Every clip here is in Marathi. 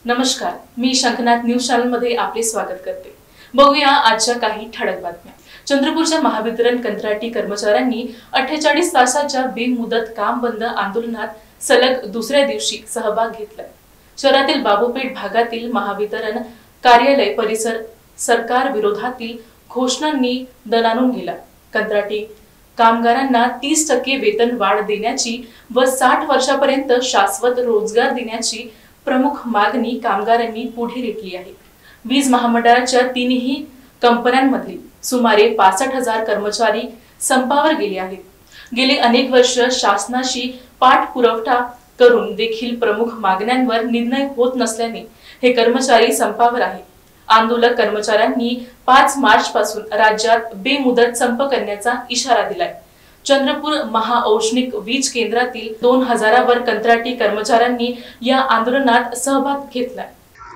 नमस्कार, मी शंखनाथ न्यूज चॅनल मध्ये आपले स्वागत करते। बघूया आजच्या काही ठळक बातम्या। चंद्रपूरच्या महावितरण कंत्राटी कर्मचाऱ्यांनी 48 तासाच्या बेमुदत काम बंद आंदोलनात सलग दुसऱ्या दिवशी सहभाग घेतला। शहरातील बाबूपेठ भागातील महावितरण कार्यालय परिसर सरकार विरोधातील घोषणांनी दणाणून गेला। कंत्राटी कामगारांना 30% वेतन वाढ देण्याची व 60 वर्षापर्यंत शाश्वत रोजगार देण्याची प्रमुख मागणी कामगारांनी पुढे रेटली आहे। वीज महामंडळाच्या तीनही कंपन्यांमधील सुमारे 65,000 कर्मचारी संपावर गेले आहेत। गेली अनेक वर्ष शासनाशी पाठपुरावा करून देखील प्रमुख मागण्यांवर निर्णय होत नसल्याने हे कर्मचारी संपावर आहेत। आंदोलक कर्मचाऱ्यांनी 5 मार्च पासून राज्यात बेमुदत संप करण्याचा इशारा दिलाय। चंद्रपूर महाऔष्णिक वीज केंद्रातील 2000 वर कंत्राटी कर्मचाऱ्यांनी या आंदोलनात सहभाग घेतलाय।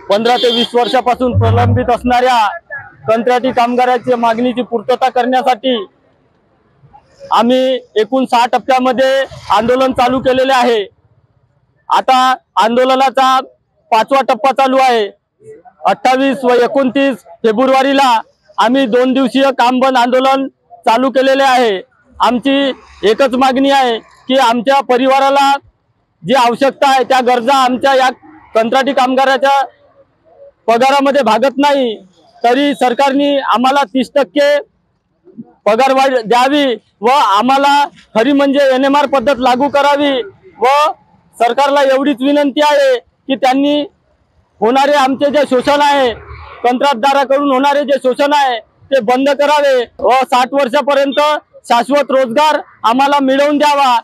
15 ते 20 वर्षापासून प्रलंबित असणाऱ्या कंत्राटी कामगारांच्या मागणीची पूर्तता करण्यासाठी आम्ही एकूण 6 टप्प्यामध्ये आंदोलन चालू केलेले आहे। आता आंदोलनाचा 5वा टप्पा चालू आहे। 28 व 29 फेब्रुवारीला आम्ही 2 दिवसीय काम बंद आंदोलन चालू केलेले आहे। आमची एकच मागणी आहे की आमच्या परिवाराला जी आवश्यकता आहे त्या गरजा आमच्या या कंत्राटी कामगाराच्या पगारामध्ये भागत नाही, तरी सरकारने आम्हाला 30% पगार वाढ द्यावी व आम्हाला खरी म्हणजे NMR पद्धत लागू करावी व सरकारला एवढीच विनंती आहे की त्यांनी होणारे आमचे जे शोषण आहे, कंत्राटदाराकडून होणारे जे शोषण आहे ते बंद करावे व 60 वर्षापर्यंत शाश्वत रोजगार आम्हाला मिळवून द्यावा।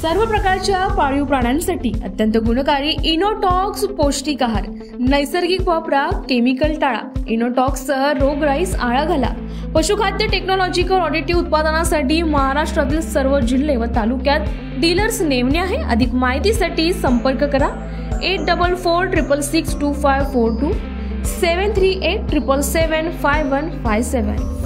सर्व प्रकारच्या पाळीव प्राण्यांसाठी अत्यंत गुणकारी इनोटॉक्स पौष्टिक आहार, नैसर्गिक वापरा, केमिकल टाळा। इनोटॉक्स सह रोगराईस आळा घाला। पशुखाद्य टेक्नॉलॉजिकल ऑडिटिव्ह उत्पादनासाठी महाराष्ट्रातील सर्व जिल्हे व तालुक्यात डीलर्स नेमणे आहे। अधिक माहितीसाठी संपर्क करा 8446625542 738775157।